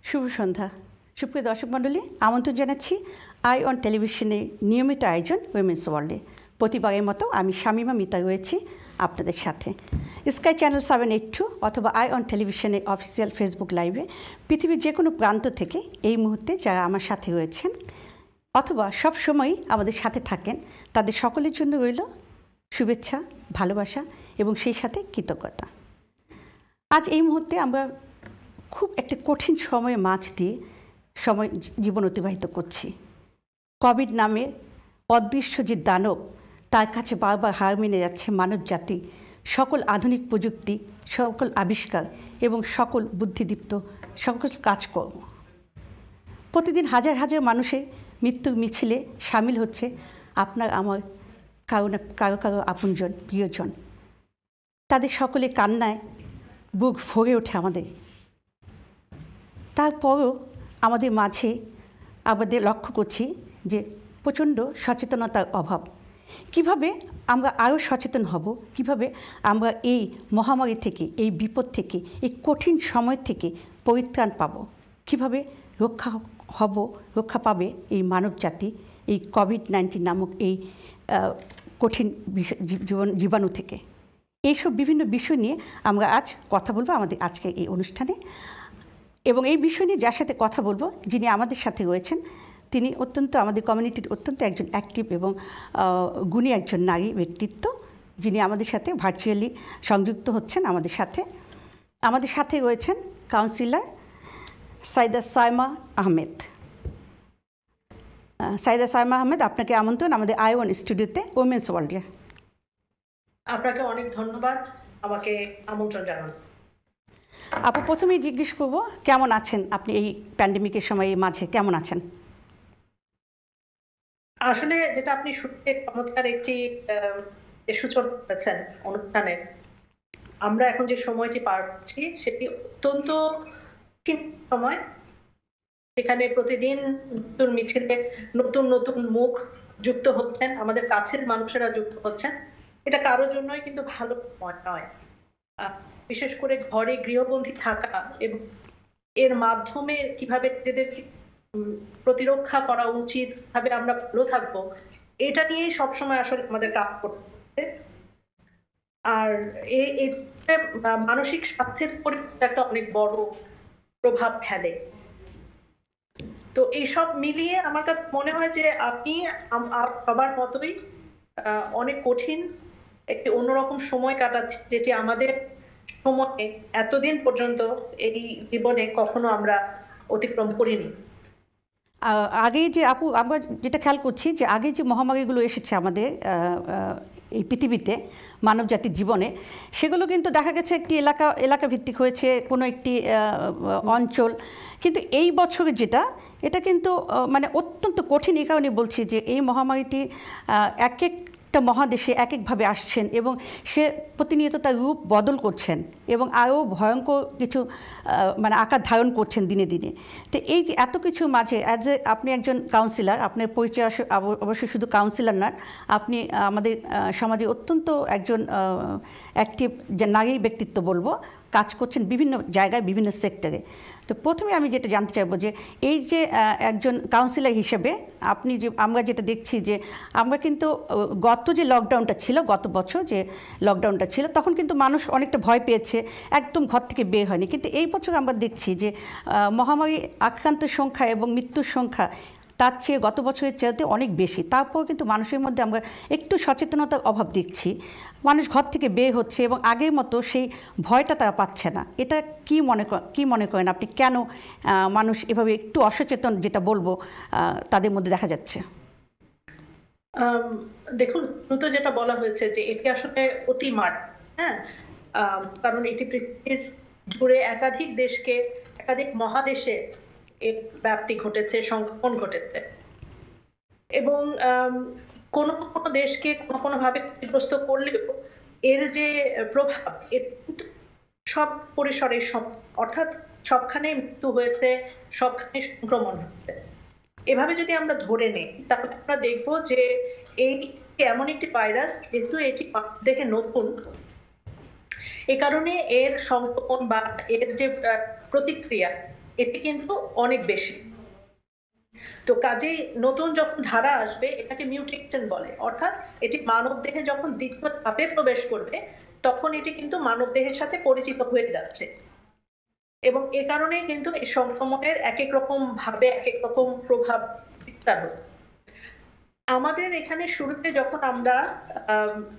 শুভ সন্ধ্যা সুপ্রিয় দর্শক মণ্ডলী, আমন্ত্রণ জানাচ্ছি আই অন টেলিভিশনে নিয়মিত আয়োজন উইমেন্স ওয়ার্ল্ডে। প্রতিবারের মতো আমি শামিমা মিতা রয়েছি আপনাদের সাথে স্কাই চ্যানেল 782 অথবা আই অন টেলিভিশনে অফিসিয়াল ফেসবুক লাইভে পৃথিবীর যে কোনো প্রান্ত থেকে এই মুহূর্তে যারা আমার সাথে রয়েছেন অথবা সব সময়ই আমাদের সাথে থাকেন, তাদের সকলের জন্য রইল শুভেচ্ছা, ভালোবাসা এবং সেই সাথে কৃতজ্ঞতা। আজ এই মুহূর্তে আমরা খুব একটা কঠিন সময়ের মাঝ দিয়ে জীবন অতিবাহিত করছি। কোভিড নামে অদৃশ্য যে দানব, তার কাছে বারবার হার মেনে যাচ্ছে মানব জাতি। সকল আধুনিক প্রযুক্তি, সকল আবিষ্কার এবং সকল বুদ্ধিদীপ্ত সকল কাজকর্ম, প্রতিদিন হাজার হাজার মানুষের মৃত্যুর মিছিলে সামিল হচ্ছে আপনার আমার কারো কারো আপনজন, প্রিয়জন। তাদের সকলে কান্নায় বুক ভরে ওঠে আমাদের। তারপরও আমাদের মাঝে আমাদের লক্ষ্য করছি যে প্রচণ্ড সচেতনতার অভাব। কিভাবে আমরা আরও সচেতন হব, কিভাবে আমরা এই মহামারী থেকে, এই বিপদ থেকে, এই কঠিন সময় থেকে পরিত্রাণ পাব, কিভাবে রক্ষা পাবে এই মানব জাতি এই কোভিড-19 নামক এই কঠিন জীবাণু থেকে। এইসব বিভিন্ন বিষয় নিয়ে আমরা আজ কথা বলবো আমাদের আজকে এই অনুষ্ঠানে। এবং এই বিষয় নিয়ে যার সাথে কথা বলবো, যিনি আমাদের সাথে রয়েছেন, তিনি আমাদের কমিউনিটির অত্যন্ত একজন অ্যাক্টিভ এবং গুণী একজন নারী ব্যক্তিত্ব, যিনি আমাদের সাথে ভার্চুয়ালি সংযুক্ত হচ্ছেন। আমাদের সাথে রয়েছেন কাউন্সিলর সাইদা সাইমা আহমেদ। সাইদা সাইমা আহমেদ, আপনাকে আমন্ত্রণ আমাদের আই1 স্টুডিওতে উইমেন্স ওয়ার্ল্ডে। আপনাকে অনেক ধন্যবাদ আমাকে আমন্ত্রণ জানান। আপু, প্রথমেই জিজ্ঞেস করব, কেমন আছেন আপনি এই প্যান্ডেমিকের সময় মাঝে কেমন আছেন? আসলে যেটা আপনি শুনতে চমৎকার একটি সূচনা করেছেন অনুষ্ঠানে, আমরা এখন যে সময়টি পার করছি সেটি অত্যন্ত সময়, সেখানে প্রতিদিন নতুন মিছিলে নতুন নতুন মুখ যুক্ত হচ্ছেন, আমাদের কাছের মানুষেরা যুক্ত হচ্ছেন। এটা কারোর জন্যই কিন্তু ভালো নয়। বিশেষ করে ঘরে গৃহবন্দী থাকা এবং এর মাধ্যমে কিভাবে নিজেদের প্রতিরক্ষা করা উচিত, কিভাবে আমরা ভালো থাকবো, এটা নিয়েই সবসময় আসলে আমাদের কাজ করতে হচ্ছে। আর এই মানসিক স্বাস্থ্যের উপর একটা অনেক বড় প্রভাব ফেলে। তো এইসব মিলিয়ে আমার কাছে মনে হয় যে আপনি সবার মতোই অনেক কঠিন একটি অন্যরকম সময় কাটাচ্ছি, যেটি আমাদের সময়ে এতদিন পর্যন্ত এই জীবনে কখনো আমরা অতিক্রম করিনি। আগে যে আপু, আমরা যেটা খেয়াল করছি যে আগে যে মহামারীগুলো এসেছে আমাদের এই পৃথিবীতে মানব জাতির জীবনে, সেগুলো কিন্তু দেখা গেছে একটি এলাকা ভিত্তিক হয়েছে, কোনো একটি অঞ্চল। কিন্তু এই বছরে এটা কিন্তু মানে অত্যন্ত কঠিন। এই কারণে বলছি যে এই মহামারীটি এক একটা মহাদেশে এক একভাবে আসছেন এবং সে প্রতিনিয়ত তার রূপ বদল করছেন এবং আরও ভয়ঙ্কর কিছু মানে আকার ধারণ করছেন দিনে দিনে। তো এই যে এত কিছু মাঝে আপনি একজন কাউন্সিলর, আপনার পরিচয় অবশ্যই শুধু কাউন্সিলর নন, আপনি আমাদের সমাজে অত্যন্ত একজন অ্যাক্টিভ যে নারী ব্যক্তিত্ব বলবো, কাজ করছেন বিভিন্ন জায়গায়, বিভিন্ন সেক্টরে। তো প্রথমে আমি যেটা জানতে চাইবো যে এই যে একজন কাউন্সিলর হিসেবে আমরা যেটা দেখছি যে আমরা কিন্তু গত যে লকডাউনটা ছিল, গত বছর যে লকডাউনটা ছিল, তখন কিন্তু মানুষ অনেকটা ভয় পেয়েছে, একদম ঘর থেকে বের হয়নি। কিন্তু এই বছর আমরা দেখছি যে মহামারী আক্রান্তের সংখ্যা এবং মৃত্যুর সংখ্যা তার চেয়ে গত বছরের চাইতে অনেক বেশি। তারপর কিন্তু মানুষের মধ্যে আমরা একটু সচেতনতার অভাব দেখছি। মানুষ ঘর থেকে বের হচ্ছে এবং আগের মতো সেই ভয়টা তারা পাচ্ছে না। এটা কি মনে করেন আপনি, কেন মানুষ এভাবে একটু অসচেতন, যেটা বলবো, তাদের মধ্যে দেখা যাচ্ছে? দেখুন, দ্রুত যেটা বলা হয়েছে যে এটি আসলে অতিমার, হ্যাঁ, কারণ এটি পৃথিবীর জুড়ে একাধিক মহাদেশে এর ব্যাপ্তি ঘটেছে, সংক্রমণ ঘটেছে এবং কোনো কোনো দেশকে কোনো ভাবে ক্ষতিগ্রস্ত করলেও এর যে প্রভাব, সব পরিসরে অর্থাৎ সবখানে মৃত্যু হয়েছে, সবখানে সংক্রমণ হয়েছে। এভাবে যদি আমরা ধরে নেই, তাহলে আমরা দেখবো যে এই এমন একটি ভাইরাস, যেহেতু এটি দেখে নতুন, এ কারণে এর সংক্রমণ বা এর যে প্রতিক্রিয়া, এটি কিন্তু অনেক বেশি। তো কাজেই নতুন যখন ধারা আসবে এটাকে মিউটেশন বলে, অর্থাৎ এটি মানব দেহে যখন দ্বিতীয় ধাপে প্রবেশ করবে তখন এটি কিন্তু মানব দেহের সাথে পরিচিত হয়ে যাচ্ছে, এবং এ কারণেই কিন্তু এই সংক্রমণের এক এক রকম ভাবে এক এক রকম প্রভাব বিস্তার হচ্ছে। আমাদের এখানে শুরুতে যখন আমরা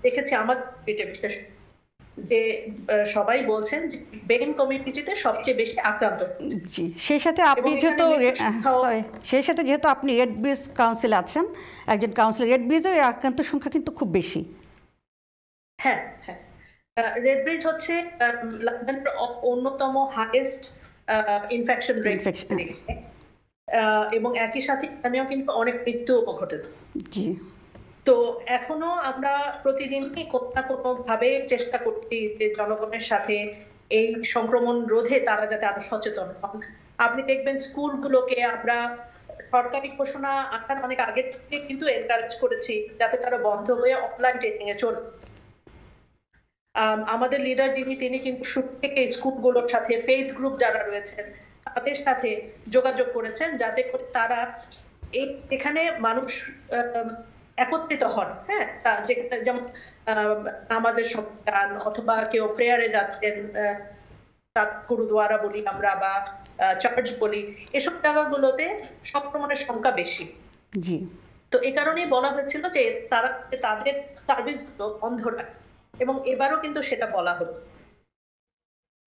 দেখেছি আমাদের বিশেষ যে সবাই বলছেন যে বেইন কমিউনিটিতে সবচেয়ে বেশি আক্রান্ত। জি, সেই সাথে আপনি যেহেতু সেই সাথে যেহেতু আপনি রেড ব্রিজ কাউন্সিলে আছেন, একজন কাউন্সিলর, রেড ব্রিজে আক্রান্ত সংখ্যা কিন্তু খুব বেশি। হ্যাঁ হ্যাঁ, রেড ব্রিজ হচ্ছে লন্ডনের অন্যতম হাইয়েস্ট ইনফেকশন রেট, এবং একই সাথে এখানেও কিন্তু অনেক মৃত্যুও ঘটেছে। জি। তো এখনো আমরা প্রতিদিনই কোনো না কোনো ভাবে চেষ্টা করছি যে জনগণের সাথে এই সংক্রমণ রোধে তারা যাতে আরো সচেতন হন। আপনি দেখবেন স্কুলগুলোকে আমরা সরকারি ঘোষণা আসার অনেক আগে থেকে কিন্তু এনকারেজ করেছি যাতে তারা বন্ধ হয়ে অফলাইন ট্রেনিং এ চলে। আমাদের লিডার যিনি তিনি কিন্তু শুরু থেকে স্কুলগুলোর সাথে ফেইথ গ্রুপ যারা রয়েছেন তাদের সাথে যোগাযোগ করেছেন যাতে তারা এখানে মানুষ একত্রিত হন। হ্যাঁ, যেমন আমাদের সন্তান অথবা কেউ প্রেয়ারে যাচ্ছেন, গুরুদুয়ারা বলি আমরা বা চার্চ বলি, এসব জায়গাগুলোতে সংক্রমণের সংখ্যা বেশি। জি। তো এই কারণেই বলা হয়েছিল যে তারা তাদের সার্ভিসগুলো বন্ধ রাখে, এবং এবারও কিন্তু সেটা বলা হলো।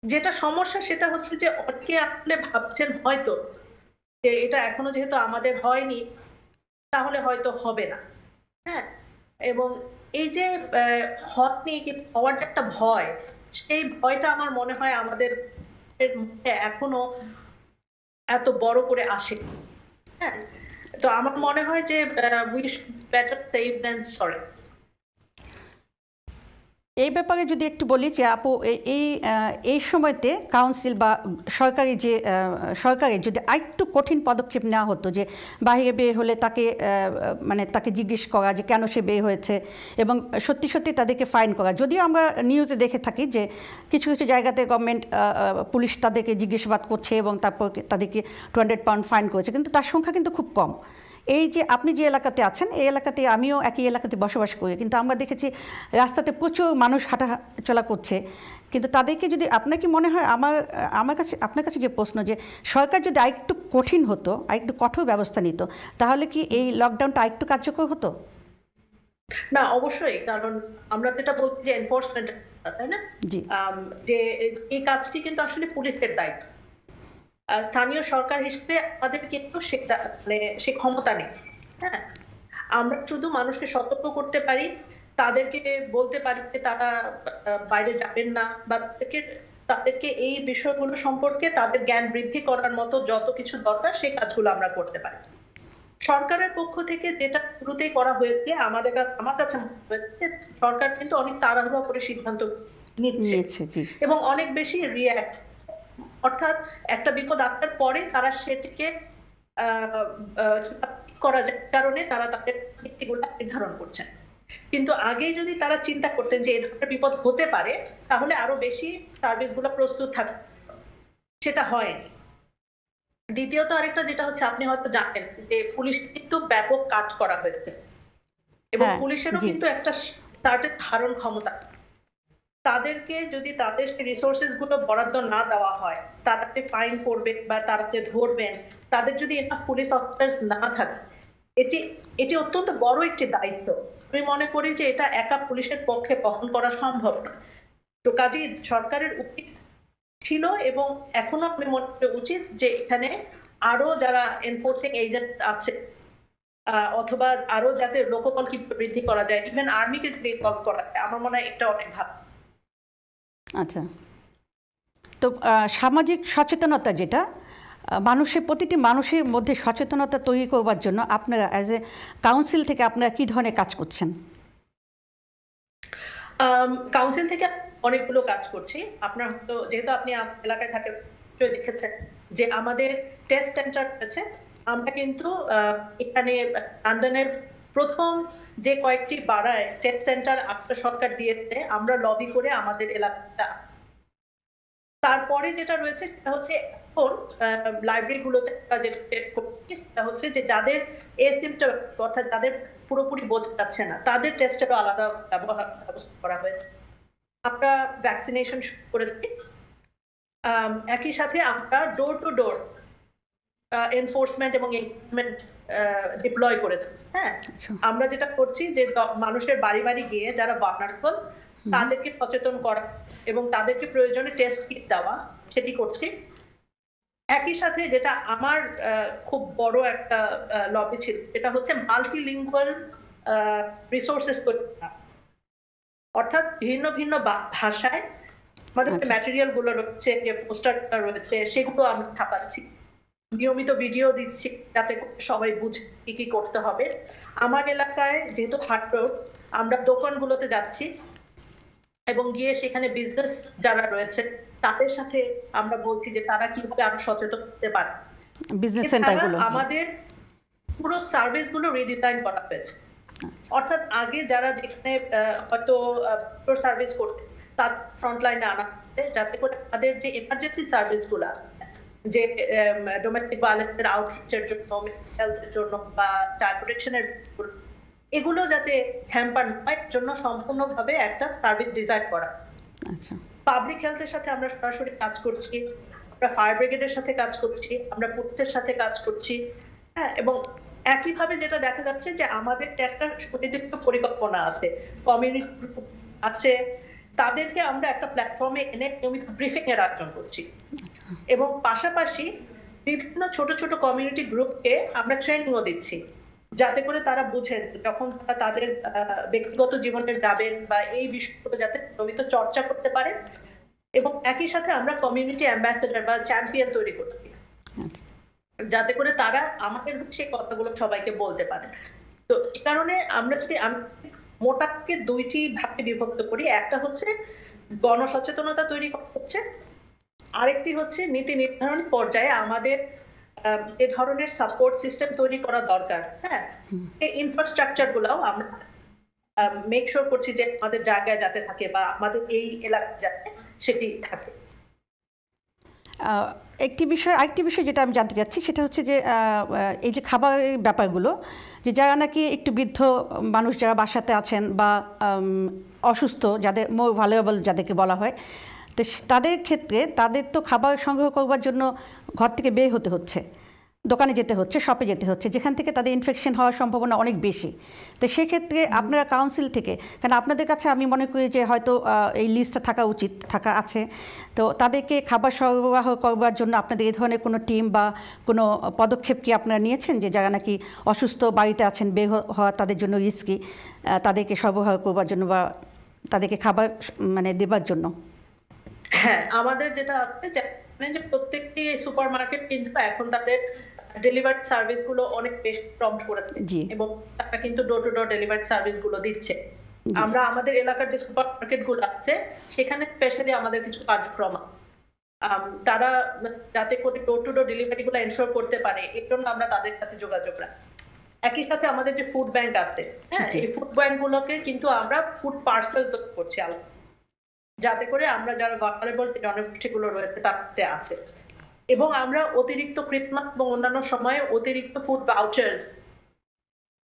যেটা সমস্যা সেটা হচ্ছে যে অনেকে আসলে ভাবছেন হয়তো যে এটা এখনো যেহেতু আমাদের হয়নি তাহলে হয়তো হবে না। হ্যাঁ, এবং এই যে হয়নি হওয়ার যে একটা ভয়, সেই ভয়টা আমার মনে হয় আমাদের মধ্যে এখনো এত বড় করে আসে। হ্যাঁ, তো আমার মনে হয় যে we should better safe than sorry। এই ব্যাপারে যদি একটু বলি যে আপু এই সময়তে কাউন্সিল বা সরকারের যদি আরেকটু কঠিন পদক্ষেপ নেওয়া হতো, যে বাইরে বের হলে তাকে জিজ্ঞেস করা যে কেন সে বের হয়েছে এবং সত্যি সত্যি তাদেরকে ফাইন করা। যদিও আমরা নিউজে দেখে থাকি যে কিছু কিছু জায়গাতে গভর্নমেন্ট পুলিশ তাদেরকে জিজ্ঞাসাবাদ করছে এবং তারপর তাদেরকে 200 পাউন্ড ফাইন করেছে, কিন্তু তার সংখ্যা কিন্তু খুব কম। এই যে আপনি যে এলাকাতে আছেন এই এলাকাতে আমিও একই এলাকাতে বসবাস করি, কিন্তু আমরা দেখেছি রাস্তাতে প্রচুর মানুষ হাঁটাচলা করছে, কিন্তু তাদেরকে যদি আপনার কি মনে হয় আপনার কাছে যে প্রশ্ন যে সরকার যদি আরেকটু কঠিন হতো, আরেকটু কঠোর ব্যবস্থা নিত, তাহলে কি এই লকডাউনটা আরেকটু কার্যকর হতো? না, অবশ্যই, কারণ আমরা যেটা বলছি যে এনফোর্সমেন্ট, তাই না? জি। যে এই কাজটি কিন্তু আসলে পুলিশের দায়িত্ব। স্থানীয় সরকার হিসেবে আমাদের কিন্তু সে ক্ষমতা নেই। হ্যাঁ, আমরা শুধু মানুষকে সতর্ক করতে পারি, তাদেরকে বলতে পারি যে তারা বাইরে যাবেন না, বা তাদেরকে এই বিষয়গুলো সম্পর্কে তাদের জ্ঞান বৃদ্ধি করার মতো যত কিছু দরকার সেই কাজগুলো আমরা করতে পারি। সরকারের পক্ষ থেকে যেটা শুরুতেই করা হয়েছে আমার কাছে সরকার কিন্তু অনেক তাড়াহুড়া করে সিদ্ধান্ত নিচ্ছে এবং অনেক বেশি রিঅ্যাক্ট, অর্থাৎ একটা বিপদ আসার পরে তারা সেটিকে করা যায় কারণে তারা তাদের নীতিগুলো নির্ধারণ করছেন। কিন্তু আগেই যদি তারা চিন্তা করতেন যে এই ধরনের বিপদ হতে পারে তাহলে আরো বেশি সার্ভিসগুলো প্রস্তুত থাকবে, সেটা হয়নি। দ্বিতীয়ত আরেকটা যেটা হচ্ছে, আপনি হয়তো জানেন যে পুলিশ কিন্তু ব্যাপক কাজ করা হয়েছে এবং পুলিশেরও কিন্তু একটা সার্টেন ধারণ ক্ষমতা। তাদেরকে যদি তাদের রিসোর্সেস গুলো বরাদ্দ না দেওয়া হয়, তাদেরকে ফাইন করবেন বা তারা যে ধরবেন, তাদের যদি এটা পুলিশ অফিসার্স না থাকে, এটি অত্যন্ত বড় একটি দায়িত্ব। আমি মনে করি যে এটা একা পুলিশের পক্ষে বহন করা সম্ভব না। তো কাজেই সরকারের উচিত ছিল এবং এখনো আমি মনে করি উচিত যে এখানে আরো যারা এনফোর্সিং এজেন্ট আছে অথবা আরো যাতে লোকবল কি বৃদ্ধি করা যায়, ইভেন আর্মিকে যদি ইনভলভ করা যায়, আমার মনে হয় এটা অনেক ভালো। আচ্ছা, তো সামাজিক সচেতনতা যেটা প্রতিটি মানুষের মধ্যে সচেতনতা তৈরি করবার জন্য আপনারা অ্যাজ এ কাউন্সিল থেকে আপনারা কি ধরনের কাজ করছেন? কাউন্সিল থেকে অনেকগুলো কাজ করছি। আপনার হয়তো যেহেতু আপনি এলাকায় থাকেন দেখেছেন যে আমাদের টেস্ট সেন্টার আছে। আমরা কিন্তু এখানে লন্ডনের প্রথম যে কয়েকটি পাড়ায় টেস্ট সেন্টার আপনার সরকার দিয়েছে, আমরা লবি করে আমাদের এলাকাটা তারপরে যেটা রয়েছে সেটা হচ্ছে এখন লাইব্রেরিগুলোতে সেটা হচ্ছে যে যাদের এসিম্পটমেটিক অর্থাৎ যাদের পুরোপুরি বোঝা যাচ্ছে না তাদের টেস্টেরও আলাদা ব্যবস্থা করা হয়েছে। আমরা ভ্যাকসিনেশন শুরু করেছি, একই সাথে আমরা ডোর টু ডোর এনফোর্সমেন্ট এবং এনফোর্সমেন্ট ডিপ্লয় করেছি। হ্যাঁ, আমরা যেটা করছি যে মানুষের বাড়ি বাড়ি গিয়ে যারা ভালনারেবল তাদেরকে সচেতন করা এবং তাদেরকে প্রয়োজনে টেস্ট কিট দেওয়া, সেটি করছি। একই সাথে যেটা আমার খুব বড় একটা লবি ছিল সেটা হচ্ছে মাল্টিলিঙ্গুয়াল রিসোর্সেস তৈরি করা, অর্থাৎ ভিন্ন ভিন্ন ভাষায় আমাদের ম্যাটেরিয়াল গুলো রয়েছে, যে পোস্টারটা রয়েছে সেগুলো আমরা ছাপাচ্ছি, নিয়মিত ভিডিও দিচ্ছি যাতে সবাই বুঝে কি কি করতে হবে। আমার এলাকায় যেহেতু হাট রোড, আমরা দোকানগুলোতে যাচ্ছি এবং গিয়ে সেখানে বিজনেস যারা রয়েছে তাদের সাথে আমরা বলছি যে তারা কিভাবে আরো সচেতন হতে পারে। বিজনেস সেন্টারগুলো আমাদের পুরো সার্ভিস গুলো রিডিজাইন করা হয়েছে, অর্থাৎ আগে যারা যেখানে হয়তো সার্ভিস করতে তার ফ্রন্টলাইনে আনা হচ্ছে, যাতে করে তাদের যে এমার্জেন্সি সার্ভিস গুলা, যে ডোমেস্টিক ভায়োলেন্সের আউটরিচের জন্য, হেলথের জন্য বা চাইল্ড প্রোটেকশনের, এগুলো যাতে হ্যাম্পার নয় জন্য সম্পূর্ণভাবে একটা সার্ভিস ডিজাইন করা। আচ্ছা, পাবলিক হেলথের সাথে আমরা সরাসরি কাজ করছি, আমরা ফায়ার ব্রিগেডের সাথে কাজ করছি, আমরা পুলিশের সাথে কাজ করছি। হ্যাঁ, এবং একইভাবে যেটা দেখা যাচ্ছে যে আমাদের একটা সুনির্দিষ্ট পরিকল্পনা আছে, কমিউনিটি আছে, তাদেরকে আমরা একটা প্ল্যাটফর্মে এনে নিয়মিত ব্রিফিং এর আয়োজন করছি এবং পাশাপাশি বিভিন্ন ছোট ছোট কমিউনিটি গ্রুপকে আমরা ট্রেনিংও দিচ্ছি, যাতে করে তারা বুঝেন যখন তারা তাদের ব্যক্তিগত জীবনে যাবেন বা এই বিষয়গুলো যাতে নিয়মিত চর্চা করতে পারে। এবং একই সাথে আমরা কমিউনিটি অ্যাম্বাসেডর বা চ্যাম্পিয়ন তৈরি করছি, যাতে করে তারা আমাদের সেই কথাগুলো সবাইকে বলতে পারে। তো এই কারণে আমরা যদি মোটাকে দুইটি ভাগে বিভক্ত করি, একটা হচ্ছে গণসচেতনতা তৈরি করা হচ্ছে, আরেকটি হচ্ছে নীতি নির্ধারণ পর্যায়ে আমাদের এ ধরনের সাপোর্ট সিস্টেম তৈরি করা দরকার। হ্যাঁ, এই ইনফ্রাস্ট্রাকচার গুলাও আমরা মেক শিওর করছি যে আমাদের জায়গায় যাতে থাকে বা আমাদের এই এলাকায় যাতে সেটি থাকে। আরেকটি বিষয় যেটা আমি জানতে চাচ্ছি সেটা হচ্ছে যে এই যে খাবারের ব্যাপারগুলো, যে যারা নাকি একটু বৃদ্ধ মানুষ যারা বাসাতে আছেন বা অসুস্থ, যাদের মোর ভ্যালুয়েবল যাদেরকে বলা হয়, তো তাদের ক্ষেত্রে তাদের তো খাবার সংগ্রহ করবার জন্য ঘর থেকে বের হতে হচ্ছে, দোকানে যেতে হচ্ছে, শপে যেতে হচ্ছে, যেখান থেকে তাদের ইনফেকশন হওয়ার সম্ভাবনা অনেক বেশি। তো সেক্ষেত্রে আপনারা কাউন্সিল থেকে, কারণ আপনাদের কাছে আমি মনে করি যে হয়তো এই লিস্টটা থাকা আছে, তো তাদেরকে খাবার সরবরাহ করবার জন্য আপনাদের এই ধরনের কোনো টিম বা কোনো পদক্ষেপ কি আপনারা নিয়েছেন, যে যারা নাকি অসুস্থ বাড়িতে আছেন, বের হওয়া তাদের জন্য রিস্কি, তাদেরকে সরবরাহ করবার জন্য বা তাদেরকে খাবার মানে দেবার জন্য? হ্যাঁ, আমাদের যেটা আছে যে প্রত্যেকটি সুপারমার্কেট কিন্তু এখন তাদের ডেলিভারি সার্ভিস গুলো অনেক বেশি প্রম্পট করেছে এবং তারা কিন্তু door to door delivery service গুলো দিচ্ছে। আমরা আমাদের এলাকার যে সুপারমার্কেট গুলো আছে সেখানে স্পেশালি আমাদের কিছু কার্যক্রম, তারা যাতে করে ডোর টু ডোর ডেলিভারি গুলো এনশিওর করতে পারে এর জন্য আমরা তাদের সাথে যোগাযোগ রাখি। একই সাথে আমাদের যে ফুড ব্যাংক আছে, হ্যাঁ, এই ফুড ব্যাংক গুলোকে কিন্তু আমরা ফুড পার্সেল তৈরি করছি আলাদা, যাতে করে আমরা যারা ভালনারেবল জনগোষ্ঠীগুলো রয়েছে তাতে আছে। এবং আমরা অতিরিক্ত ক্রিসমাস এবং অন্যান্য সময়ে অতিরিক্ত ফুড ভাউচার্স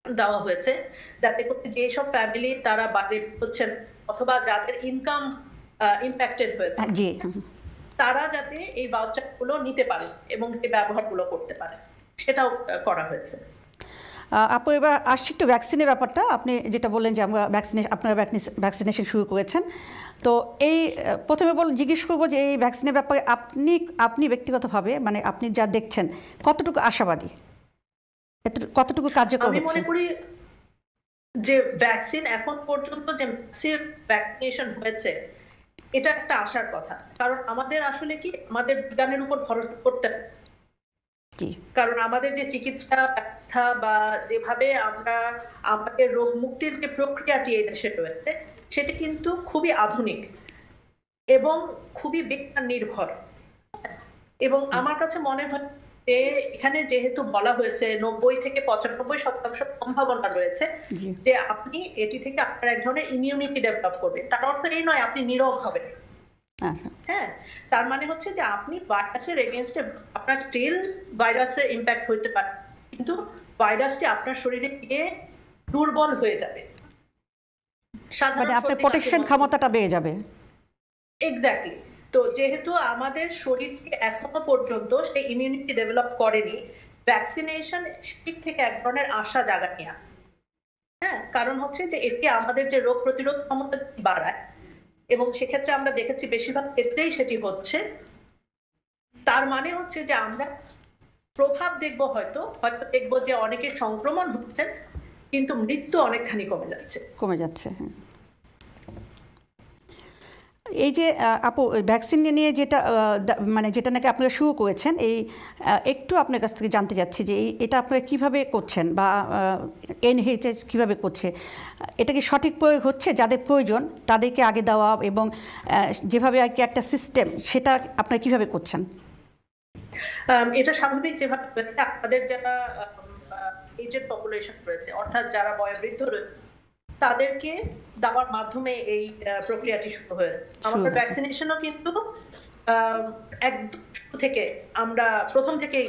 দেওয়া হয়েছে, যাতে করে যেসব ফ্যামিলি তারা বাইরে হচ্ছেন অথবা যাদের ইনকাম ইম্প্যাক্টেড হয়েছে তারা যাতে এই ভাউচার গুলো নিতে পারে এবং এই ব্যবহারগুলো করতে পারে, সেটাও করা হয়েছে। আপু, এবার আসছি একটু ভ্যাকসিনের ব্যাপারটা। আপনি যেটা বললেন যে আপনারা ভ্যাকসিনেশন শুরু করেছেন, তো এই প্রথমে জিজ্ঞেস করবো যে এই ভ্যাকসিনের ব্যাপারে আপনি ব্যক্তিগতভাবে, মানে আপনি যা দেখছেন, কতটুকু আশাবাদী, কতটুকু কার্যকর হচ্ছে? আমি মনে করি যে ভ্যাকসিন এখন পর্যন্ত যে ভ্যাকসিনেশন হয়েছে এটা একটা আশার কথা, কারণ আমাদের আসলে কি আমাদের বিজ্ঞানের উপর ভরসা করতে হবে। কারণ আমাদের যে চিকিৎসা ব্যবস্থা বা যেভাবে আমরা আমাদের রোগ মুক্তির যে প্রক্রিয়াটি এই দেশে রয়েছে সেটি কিন্তু খুবই আধুনিক এবং খুবই বিজ্ঞান নির্ভর। এবং আমার কাছে মনে হয় যে এখানে যেহেতু বলা হয়েছে 90 থেকে 95% সম্ভাবনা রয়েছে যে আপনি এটি থেকে আপনার এক ধরনের ইমিউনিটি ডেভেলপ করবেন, তার অর্থ এই নয় আপনি নীরোগ হবেন, হ্যাঁ, তার মানে হচ্ছে যে আপনি ভাইরাসের এগেইনস্টে আপনার স্টিল ভাইরাসের ইম্প্যাক্ট হইতে পারে, কিন্তু ভাইরাসটি আপনার শরীরে গিয়ে দুর্বল হয়ে যাবে, মানে আপনার প্রোটেকশন ক্ষমতাটা বেড়ে যাবে। এক্স্যাক্টলি। তো যেহেতু আমাদের শরীরকে এখনো পর্যন্ত সেই ইমিউনিটি ডেভেলপ করেনি, ভ্যাকসিনেশন দিক থেকে এক ধরনের আশা জাগানিয়া। হ্যাঁ, কারণ হচ্ছে যে এটি আমাদের যে রোগ প্রতিরোধ ক্ষমতা বাড়ায়, এবং সেক্ষেত্রে আমরা দেখেছি বেশিরভাগ ক্ষেত্রেই সেটি হচ্ছে। তার মানে হচ্ছে যে আমরা প্রভাব দেখবো, হয়তো দেখবো যে অনেকে সংক্রমণ হচ্ছে, কিন্তু মৃত্যু অনেকখানি কমে যাচ্ছে। হ্যাঁ। এই যে আপু ভ্যাকসিন নিয়ে যেটা মানে যেটা নাকি আপনারা শুরু করেছেন, এই একটু আপনার কাছ থেকে জানতে চাচ্ছি যে এটা আপনারা কীভাবে করছেন, বা NIH কীভাবে করছে, এটা কি সঠিক প্রয়োগ হচ্ছে? যাদের প্রয়োজন তাদেরকে আগে দেওয়া, এবং যেভাবে আর কি একটা সিস্টেম, সেটা আপনারা কীভাবে করছেন? এটা স্বাভাবিক যেভাবে হয়েছে, আমাদের যারা এজেড পপুলেশন রয়েছে, অর্থাৎ যারা বয়োবৃদ্ধ রয়েছে, তাদেরকে দেওয়ার মাধ্যমে এই প্রক্রিয়াটি শুরু হয়েছে। আমাদের ভ্যাকসিনেশনও কিন্তু একদম শুরু থেকে আমরা প্রথম থেকেই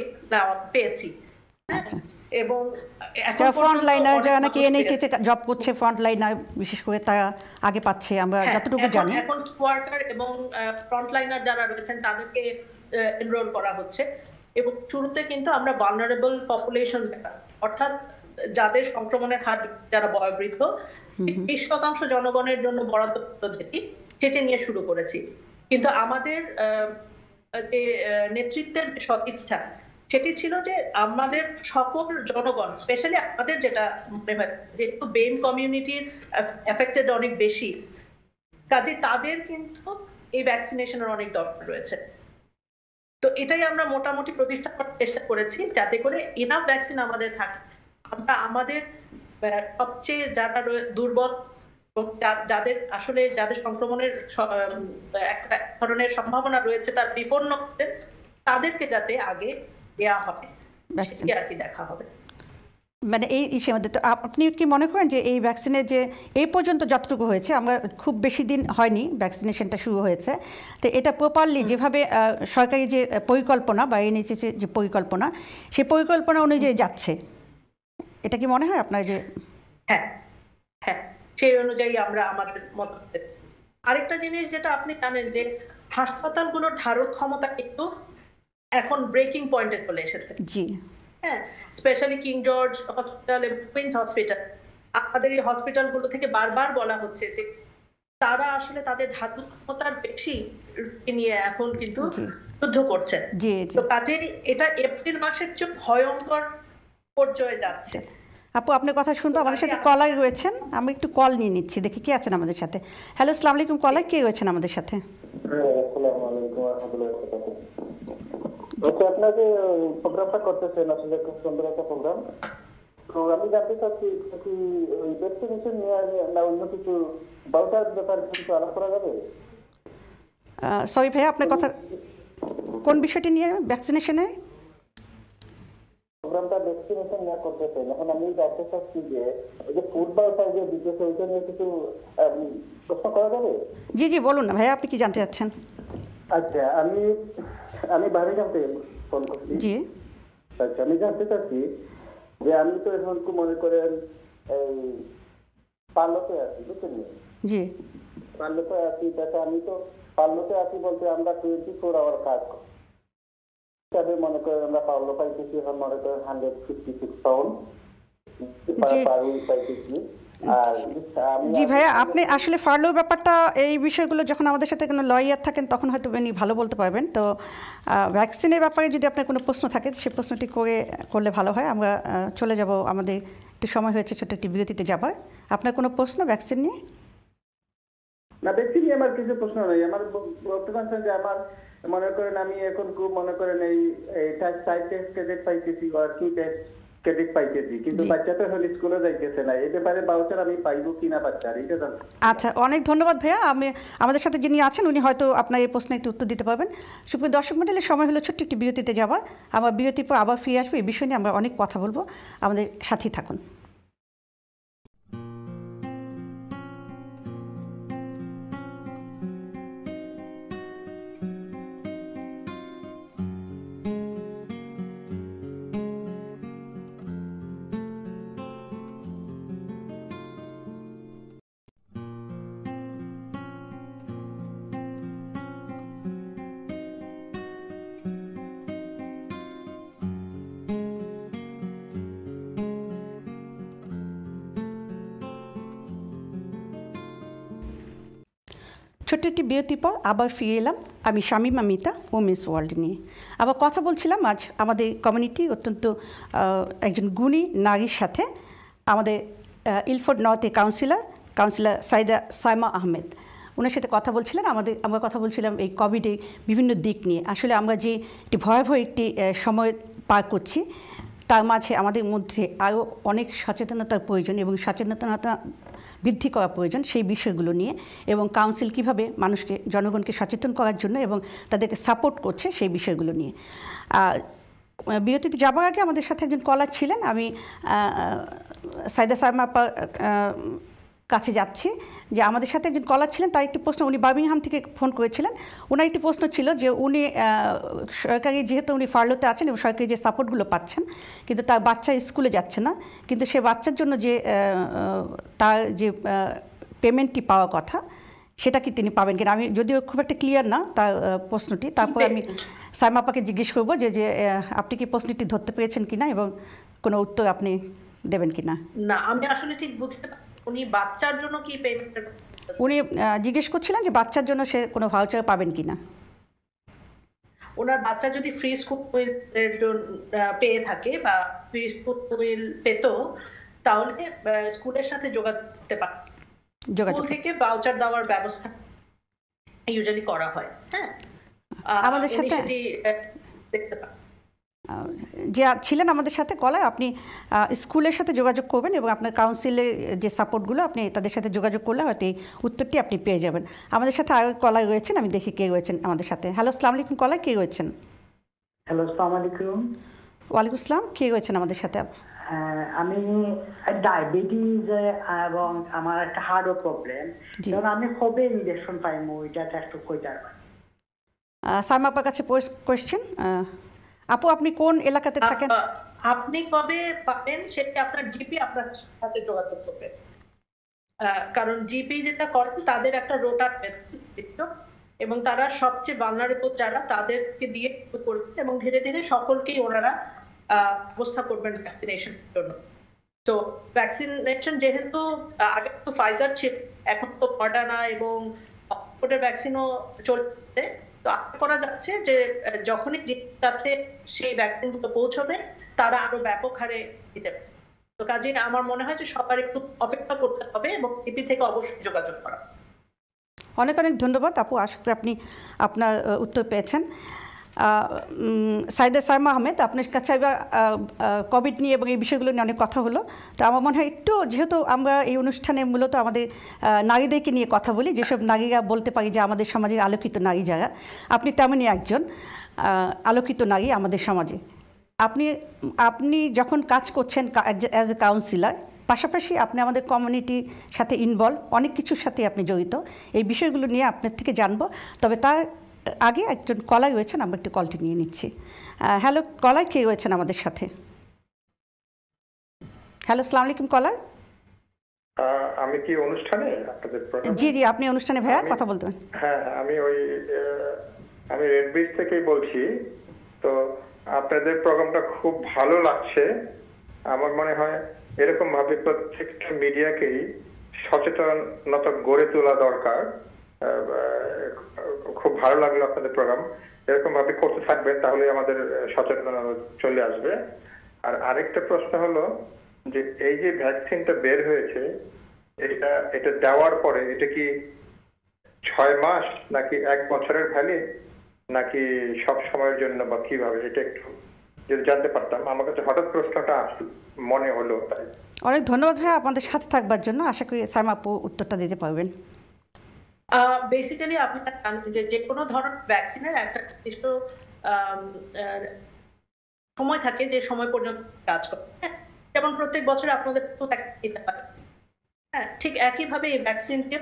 পেয়েছি, এবং ফ্রন্ট লাইনার যারা নাকি NIH জব করছে, ফ্রন্ট লাইনার বিশেষ করে তারা আগে পাচ্ছে, আমরা যতটুকু জানি। এখন ওয়ার্কার এবং ফ্রন্ট লাইনার যারা রয়েছেন তাদেরকে এনরোল করা হচ্ছে, এবং শুরুতে কিন্তু আমরা ভালনারেবল পপুলেশন, অর্থাৎ যাদের সংক্রমণের হার, যারা বয়োবৃদ্ধ, 20% জনগণের জন্য বরাদ্দ পদ্ধতি, সেটি নিয়ে শুরু করেছি। কিন্তু আমাদের যে নেতৃত্বের সদিচ্ছা, সেটি ছিল যে আমাদের সকল জনগণ, স্পেশালি আমাদের যেটা মনে হয়, যেহেতু বেম কমিউনিটির এফেক্টেড অনেক বেশি, কাজে তাদের কিন্তু এই ভ্যাকসিনেশনের অনেক দরকার রয়েছে। তো এটাই আমরা মোটামুটি প্রতিষ্ঠা করার চেষ্টা করেছি, যাতে করে ইনাফ ভ্যাকসিন আমাদের থাকে, আমরা আমাদের সবচেয়ে যারা দুর্বল, যাদের আসলে যাদের সংক্রমণের একটা ধরনের সম্ভাবনা রয়েছে, তার বিপন্ন তাদেরকে যাতে আগে দেওয়া হবে, সেটি আর কি দেখা হবে। মানে এই মধ্যে তো আপনি কি মনে করেন যে এই ভ্যাকসিনের যে এই পর্যন্ত যতটুকু হয়েছে, আমরা খুব বেশি দিন হয়নি ভ্যাকসিনেশনটা শুরু হয়েছে, তো এটা প্রপারলি যেভাবে সরকারি যে পরিকল্পনা বা NIH যে পরিকল্পনা, সেই পরিকল্পনা অনুযায়ী যাচ্ছে, এটা কি মনে হয় আপনার? যে হ্যাঁ, সেই অনুযায়ী আমরা আমাদের মত। আরেকটা জিনিস যেটা আপনি জানেন, যে হাসপাতালগুলোর ধারণ ক্ষমতা কিন্তু এখন ব্রেকিং পয়েন্টে চলে এসেছে। জি, হ্যাঁ, স্পেশালি কিং জর্জ হসপিটাল এবং কুইন্স হসপিটাল, আমাদের এই হসপিটালগুলো থেকে বারবার বলা হচ্ছে যে তারা আসলে তাদের ধাতু ক্ষমতার বেশি নিয়ে এখন কিন্তু যুদ্ধ করছেন। তো কাজে এটা এপ্রিল মাসের চেয়ে ভয়ঙ্কর পর্যায়ে যাচ্ছে। আপু, আপনার কথা শুনবো। আমাদের সাথে কলার রয়েছেন, আমি একটু কল নিয়ে নিচ্ছি, দেখি কে আছেন আমাদের সাথে। হ্যালো, আসসালামু আলাইকুম। কলার কে রয়েছেন আমাদের সাথে? আপনাকে প্রোগ্রামটা করতেছেন, আসলে খুব সুন্দর একটা প্রোগ্রাম। তো আমি জানতে চাচ্ছি কি ওই ভ্যাকসিনেশন নিয়ে না অন্য কিছু বাউচার ব্যাপারে কিছু আলাপ করা যাবে? সরি ভাইয়া, আপনার কথা কোন বিষয়টি নিয়ে? ভ্যাকসিনেশনে প্রোগ্রামটা ভ্যাকসিনেশন নিয়ে করতেছেন, এখন আমি জানতে চাচ্ছি যে ওই যে ফুড বাউচার যে দিতেছে, ওইটা নিয়ে কিছু প্রশ্ন করা যাবে? জি জি, বলুন না ভাইয়া, আপনি কি জানতে চাচ্ছেন? আচ্ছা, আমি বার্মিংহাম থেকে ফোন করছি। জি, আচ্ছা, আমি জানতে চাচ্ছি যে আমি তো এখন মনে করেন এই পার্লোতে আছি, বুঝছেন? জি, পার্লোতে আছি। তাতে আমি তো পার্লোতে আছি বলতে আমরা 24 আওয়ার কাজ করি। মনে করেন আমরা পার্লো পাইতেছি, এখন মনে করেন 156 পাউন্ড পার উইক পাইতেছি। জি ভাইয়া, আপনি আসলে ফার্লোর ব্যাপারটা, এই বিষয়গুলো যখন আমাদের সাথে কোনো লয়ার থাকেন তখন হয়তো উনি ভালো বলতে পারবেন। তো ভ্যাকসিনের ব্যাপারে যদি আপনার কোনো প্রশ্ন থাকে, সেই প্রশ্নটি করলে ভালো হয়। আমরা চলে যাব, আমাদের একটু সময় হয়েছে, ছোট্ট একটি বিরতিতে যাবার। আপনার কোনো প্রশ্ন ভ্যাকসিন নিয়ে? না, ভ্যাকসিন নিয়ে আমার কিছু প্রশ্ন নেই। আমার বলতে পারছেন যে আমার মনে করেন আমি এখন খুব মনে করেন এই সাইড টেস্ট ক্রেডিট পাইতেছি, আর কি টেস্ট ক্রেডিট পাইতেছি, কিন্তু বাচ্চা তো এখন স্কুলে যাইতেছে না। এই ব্যাপারে বাউচার আমি পাইবো কিনা বাচ্চার, এটা জানতে। আচ্ছা, অনেক ধন্যবাদ ভাইয়া। আমাদের সাথে যিনি আছেন উনি হয়তো আপনার এই প্রশ্নে একটু উত্তর দিতে পারবেন। সুপ্রিয় দর্শক মণ্ডলীর, সময় হলো ছোট্ট একটি বিরতিতে যাওয়া। আমরা বিরতির পর আবার ফিরে আসবো, এই বিষয় নিয়ে আমরা অনেক কথা বলবো। আমাদের সাথেই থাকুন। ছোট্ট একটি বিরতির পর আবার ফিরে এলাম আমি শামীমা মিতা ওমেন্স ওয়ার্ল্ড নিয়ে। আবার কথা বলছিলাম আজ আমাদের কমিউনিটি অত্যন্ত একজন গুণী নারীর সাথে, আমাদের ইলফোর্ড নর্থে কাউন্সিলর সাইমা আহমেদ, ওনার সাথে কথা বলছিলেন। আমরা কথা বলছিলাম এই কোভিডের বিভিন্ন দিক নিয়ে। আসলে আমরা যে একটি ভয়াবহ একটি সময় পার করছি, তার মাঝে আমাদের মধ্যে আরও অনেক সচেতনতার প্রয়োজন এবং সচেতনতা বৃদ্ধি করা প্রয়োজন সেই বিষয়গুলো নিয়ে, এবং কাউন্সিল কীভাবে মানুষকে, জনগণকে সচেতন করার জন্য এবং তাদেরকে সাপোর্ট করছে সেই বিষয়গুলো নিয়ে। বিরতিতে যাবার আগে আমাদের সাথে একজন কলার ছিলেন, আমি সাইমা আপার কাছে যাচ্ছি যে আমাদের সাথে একজন কলার ছিলেন, তার একটি প্রশ্ন, উনি বার্মিংহাম থেকে ফোন করেছিলেন। ওনার একটি প্রশ্ন ছিল যে উনি সরকারি, যেহেতু উনি ফার্লোতে আছেন এবং সরকারি যে সাপোর্টগুলো পাচ্ছেন, কিন্তু তার বাচ্চা স্কুলে যাচ্ছে না, কিন্তু সে বাচ্চার জন্য যে তার যে পেমেন্টটি পাওয়ার কথা সেটা কি তিনি পাবেন কিনা। আমি যদিও খুব একটা ক্লিয়ার না তার প্রশ্নটি, তারপর আমি সাইমা আপাকে জিজ্ঞেস করবো যে আপনি কি প্রশ্নটি ধরতে পেরেছেন কিনা এবং কোনো উত্তর আপনি দেবেন কিনা। না, আমি আসলে ঠিক বুঝতে পারি উনি বাচ্চার জন্য কি পেমেন্ট, উনি জিজ্ঞেস করছিলেন যে বাচ্চার জন্য সে কোনো ভাউচার পাবেন কিনা। ওনার বাচ্চা যদি ফ্রি স্কুল পেয়ে থাকে বা ফ্রি স্কুল পেত, তাহলে স্কুলের সাথে যোগাযোগ করতে পারে। স্কুল থেকে ভাউচার দেওয়ার ব্যবস্থা ইউজুয়ালি করা হয়। হ্যাঁ, আমাদের সাথে দেখতে পারেন যে ছিলেন আমাদের সাথে কলায়, আপনি স্কুলের সাথে যোগাযোগ করবেন এবং আপনার কাউন্সিলের যে সাপোর্টগুলো আপনি তাদের সাথে যোগাযোগ করলে হয়তো এই উত্তরটি আপনি পেয়ে যাবেন। আমাদের সাথে আরও কলায় রয়েছেন, আমি দেখি কে রয়েছেন আমাদের সাথে। হ্যালো, আসসালামু আলাইকুম কলায়, কে রয়েছেন? হ্যালো, আসসালামু আলাইকুম। ওয়ালাইকুম আসসালাম, কে রয়েছেন আমাদের সাথে? আমি ডায়াবেটিস এবং আমার একটা হার্টও প্রবলেম, যেমন আমি কবে ইনজেকশন পাইমু এটা একটু কইতে পারবেন? সাইমা আপার কাছে কোয়েশ্চেন। আপু, আপনি কোন এলাকাতে থাকেন? আপনি কবে পাবেন সেটা আপনার জিপি আপনার সাথে যোগাযোগ করবে, কারণ জিপি যেটা করেন তাদের একটা রোটার এবং তারা সবচেয়ে ভালনারেবল যারা তাদেরকে দিয়ে করবেন এবং ধীরে ধীরে সকলকেই ওনারা ব্যবস্থা করবেন ভ্যাকসিনেশনের জন্য। তো ভ্যাকসিনেশন যেহেতু আগে তো ফাইজার ছিল, এখন তো মডার্না এবং অক্সফোর্ডের ভ্যাকসিনও চলছে, তো আশা করা যাচ্ছে যে যখনই কাছে সেই ভ্যাকসিনগুলো পৌঁছবে তারা আরো ব্যাপক হারে দিতে পারে। তো কাজে আমার মনে হয় যে সবার একটু অপেক্ষা করতে হবে এবং জিপি থেকে অবশ্যই যোগাযোগ করা। অনেক অনেক ধন্যবাদ আপু, আশা করি আপনি আপনার উত্তর পেয়েছেন। সাইমা আহমেদ, আপনার কাছে কোভিড নিয়ে এবং এই বিষয়গুলো নিয়ে অনেক কথা হলো। তো আমার মনে হয় একটু, যেহেতু আমরা এই অনুষ্ঠানে মূলত আমাদের নারীদেরকে নিয়ে কথা বলি, যেসব নারীরা বলতে পারি যে আমাদের সমাজে আলোকিত নারী যারা, আপনি তেমনই একজন আলোকিত নারী আমাদের সমাজে। আপনি যখন কাজ করছেন অ্যাজ এ কাউন্সিলর, পাশাপাশি আপনি আমাদের কমিউনিটির সাথে ইনভলভ, অনেক কিছুর সাথে আপনি জড়িত। এই বিষয়গুলো নিয়ে আপনার থেকে জানবো, তবে তার আগে একজন কলাই রয়েছেন, আমরা একটু কলটি নিয়ে নিচ্ছি। হ্যালো কলাই, কে রয়েছেন আমাদের সাথে? হ্যালো, আসসালামু আলাইকুম কলাই। আমি কি অনুষ্ঠানে আপনাদের প্রোগ্রামে? জি জি, আপনি অনুষ্ঠানে ভাইয়া কথা বলতেন। হ্যাঁ, আমি রেড ব্রিজ থেকেই বলছি। তো আপনাদের প্রোগ্রামটা খুব ভালো লাগছে। আমার মনে হয় এরকম ভাবে প্রত্যেকটা মিডিয়াকেই সচেতনতা গড়ে তোলা দরকার। খুব ভালো লাগলো আপনাদের প্রোগ্রাম, এরকম ভাবে করতে থাকবেন, তাহলে আমাদের সচেতনতা চলে আসবে। আর আরেকটা প্রশ্ন হলো যে এই যে ভ্যাকসিনটা বের হয়েছে, এটা দেওয়ার পরে এটা কি 6 মাস নাকি 1 বছরের ভ্যালি, নাকি সব সময়ের জন্য, বা কিভাবে, এটা একটু যদি জানতে পারতাম। আমার কাছে হঠাৎ প্রশ্নটা মনে হলো, তাই। অনেক ধন্যবাদ ভাইয়া আপনাদের সাথে থাকবার জন্য। আশা করি সাইমা আপু উত্তরটা দিতে পারবেন। বেসিক্যালি আপনারা জানেন যে কোনো ধরনের ভ্যাকসিনের একটা নির্দিষ্ট সময় থাকে যে সময় পর্যন্ত কাজ করে। যেমন প্রত্যেক বছর আপনাদের নিতে পারে, হ্যাঁ, ঠিক একইভাবে এই ভ্যাকসিনকে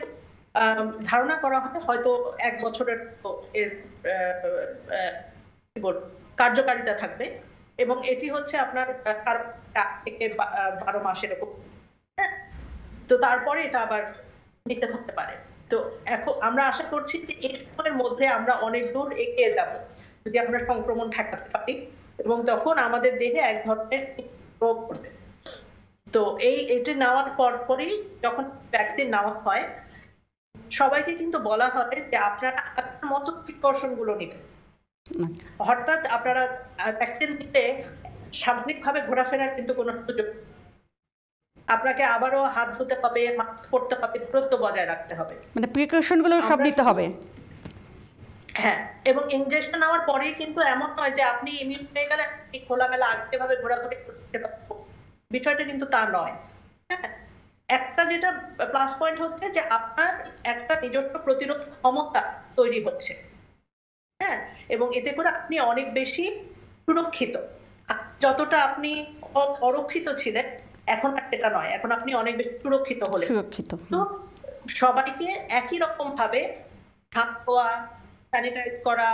ধারণা করা হয় হয়তো 1 বছরের এর কার্যকারিতা থাকবে, এবং এটি হচ্ছে আপনার 1 থেকে 12 মাসের এরকম। হ্যাঁ, তো তারপরে এটা আবার নিতে হতে পারে। তো এখন আমরা আশা করছি যে এই সময়ের মধ্যে আমরা অনেক দূর এগিয়ে যাব যদি আমরা সংক্রমণ ঠেকাতে পারি, এবং তখন আমাদের দেহে এক ধরনের রোগ করবে। তো এটি নেওয়ার পরই যখন ভ্যাকসিন নেওয়া হয়, সবাইকে কিন্তু বলা হয় যে আপনারা আপনার মতো প্রিকশন গুলো নেবেন। হঠাৎ আপনারা ভ্যাকসিন নিতে স্বাভাবিকভাবে ঘোরাফেরার কিন্তু কোনো সুযোগ, আপনাকে আবারও হাত ধুতে হবে, মাস্ক পরতে হবে, দূরত্ব বজায় রাখতে হবে, মানে প্রিকশন গুলো সব নিতে হবে। হ্যাঁ, এবং ইনজেকশন নেওয়ার পরেই কিন্তু এমন নয় যে আপনি ইমিউন হয়ে গেলে খোলামেলা আগেভাবে ঘোরাঘুরি করতে পারবেন, বিষয়টা কিন্তু তা নয়। হ্যাঁ, একটা যেটা প্লাস পয়েন্ট হচ্ছে যে আপনার একটা নিজস্ব প্রতিরোধ ক্ষমতা তৈরি হচ্ছে। হ্যাঁ, এবং এতে করে আপনি অনেক বেশি সুরক্ষিত। যতটা আপনি অরক্ষিত ছিলেন এখন এটা নয়, এখন আপনি অনেক বেশি সুরক্ষিত হলেন। তো সবাইকে একই রকম ভাবে হাত ধোয়া, স্যানিটাইজ করা,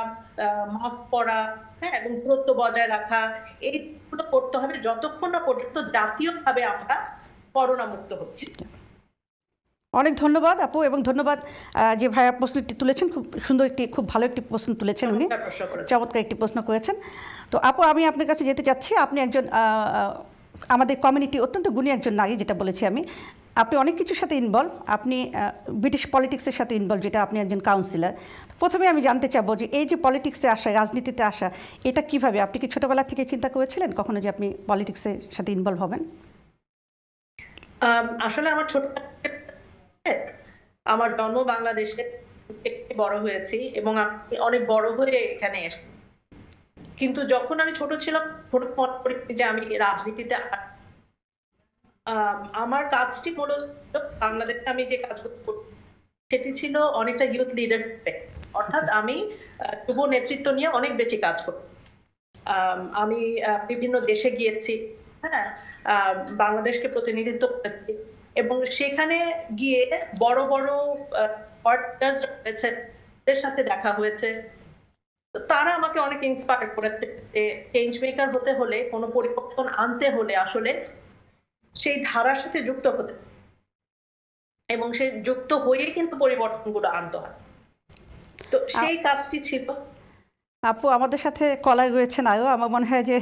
মাস্ক পরা, হ্যাঁ, এবং দূরত্ব বজায় রাখা, এইগুলো করতে হবে যতক্ষণ না পর্যন্ত জাতীয়ভাবে আমরা করোনা মুক্ত হচ্ছি। অনেক ধন্যবাদ আপু, এবং ধন্যবাদ যে ভাইয়া প্রশ্নটি তুলেছেন, খুব সুন্দর একটি, খুব ভালো একটি প্রশ্ন তুলেছেন, উনি চমৎকার একটি প্রশ্ন করেছেন। তো আপু আমি আপনার কাছে যেতে চাচ্ছি, আপনি একজন আমাদের কমিউনিটি অত্যন্ত গুণী একজন নারী, যেটা বলেছি আমি, আপনি অনেক কিছুর সাথে ইনভলভ, আপনি ব্রিটিশ পলিটিক্সের সাথে ইনভলভ, যেটা আপনি একজন কাউন্সিলর। প্রথমে আমি জানতে চাবো যে এই যে পলিটিক্সে আসা, রাজনীতিতে আসা, এটা কিভাবে, আপনি কি ছোটবেলা থেকে চিন্তা করেছিলেন কখনো যে আপনি পলিটিক্সের সাথে ইনভলভ হবেন? আসলে আমার ছোট, আমার জন্ম বাংলাদেশে, বড় হয়েছি এবং আমি অনেক বড় হয়ে এখানে এসেছি। কিন্তু যখন আমি ছোট ছিলাম, মনে করি যে আমি রাজনীতিতে, আমার কাজটি মূলত বাংলাদেশে আমি যে কাজগুলো করছি সেটি ছিল অনেকটা ইউথ লিডারশিপ, অর্থাৎ আমি যুব নেতৃত্ব নিয়ে অনেক বেশি কাজ করি। আমি বিভিন্ন দেশে গিয়েছি, হ্যাঁ, বাংলাদেশকে প্রতিনিধিত্ব করেছি, এবং সেখানে গিয়ে বড় বড় এর সাথে দেখা হয়েছে। তারা আমাকে অনেক ইন্সপায়ার করেছে যে চেঞ্জ মেকার হতে হলে, কোনো পরিবর্তন আনতে হলে আসলে সেই ধারার সাথে যুক্ত হতে, এবং সেই যুক্ত হয়ে কিন্তু পরিবর্তনগুলো আনতে হয়। তো সেই কাজটি ছিল। আপু আমাদের সাথে কলার রয়েছেন আরও, আমার মনে হয় যে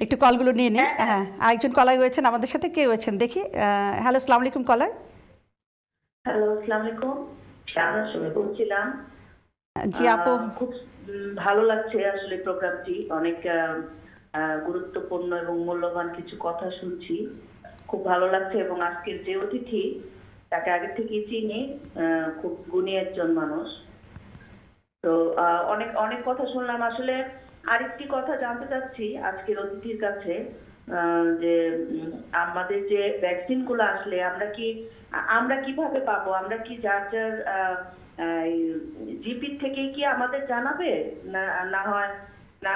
একটু কলগুলো নিয়ে নিই। হ্যাঁ, আরেকজন কলার রয়েছেন আমাদের সাথে, কে রয়েছেন দেখি। হ্যালো, আসসালামু আলাইকুম কলার। হ্যালো, আসসালামু আলাইকুম, শাহনাজ সুমি বলছিলাম। জি আপু, খুব ভালো লাগছে আসলে প্রোগ্রামটি, অনেক গুরুত্বপূর্ণ এবং মূল্যবান কিছু কথা শুনছি, খুব ভালো লাগছে। এবং আজকের যে অতিথি, তাকে আগে থেকেই চিনি, খুব গুণী একজন মানুষ। তো অনেক অনেক কথা শুনলাম। আসলে আরেকটি কথা জানতে চাচ্ছি আজকের অতিথির কাছে, যে আমাদের যে ভ্যাকসিন গুলো আসলে আমরা কিভাবে পাবো? আমরা কি যার যার জিপি থেকে কি আমাদের জানাবে, না হয় না